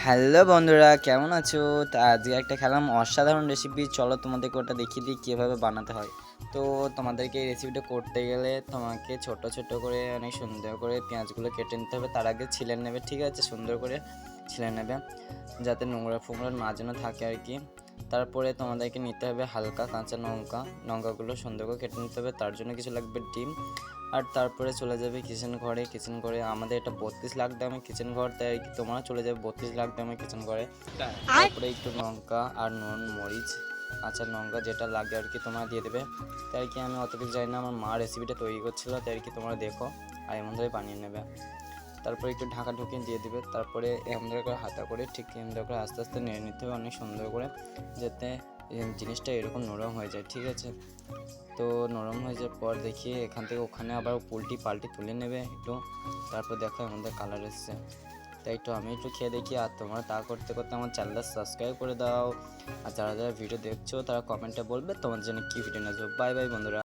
Hello বন্ধুরা, কেমন আছো? তা আজকে একটা খেলাম অসাধারণ রেসিপি। চলো তোমাদেরকে ওটা দেখিয়ে দিই কীভাবে বানাতে হয়। তো তোমাদেরকে এই রেসিপিটা করতে গেলে তোমাকে ছোট ছোট করে অনেক সুন্দর করে পেঁয়াজগুলো কেটে নিতে হবে। তার আগে ছিলে নেবে, ঠিক আছে? সুন্দর করে ছিলে নেবে যাতে নোংরা ফোংরা না যেন থাকে আর কি। তারপরে তোমাদেরকে নিতে হবে হালকা কাঁচা লঙ্কাগুলো সুন্দর করে কেটে নিতে হবে। তার জন্য কিছু লাগবে ডিম। আর তারপরে চলে যাবে কিচেন ঘরে আমাদের এটা 32 লাখ দামের কিচেন ঘর, তাই আর কি তোমরা চলে যাবে 32 লাখ দামের কিচেন ঘরে। তারপরে একটু লঙ্কা আর নুন মরিচ কাঁচা লঙ্কা যেটা লাগে আর কি তোমরা দিয়ে দেবে। তাই আর কি আমি অত কিছু জানি না, আমার মা রেসিপিটা তৈরি করছিলো, তাই আর কি তোমরা দেখো আর এমনভাবে বানিয়ে নেবে। তারপরে একটু ঢাকা ঢুকিয়ে দিয়ে দিবে। তারপরে এমন করে হাতা করে ঠিক এমন করে আস্তে আস্তে নেড়ে নিতে হবে অনেক সুন্দর করে, যাতে জিনিসটা এরকম নরম হয়ে যায়, ঠিক আছে? তো নরম হয়ে যাওয়ার পর দেখি এখান থেকে ওখানে আবার পাল্টি তুলে নেবে একটু। তারপর দেখো আমাদের কালার এসছে। তাই একটু আমি একটু খেয়ে দেখি, আর তোমরা তা করতে করতে আমার চ্যানেলটা সাবস্ক্রাইব করে দাও। আর যারা যারা ভিডিও দেখছো তারা কমেন্টে বলবে তোমাদের জন্য কী ভিডিও নেবো। বাই বাই বন্ধুরা।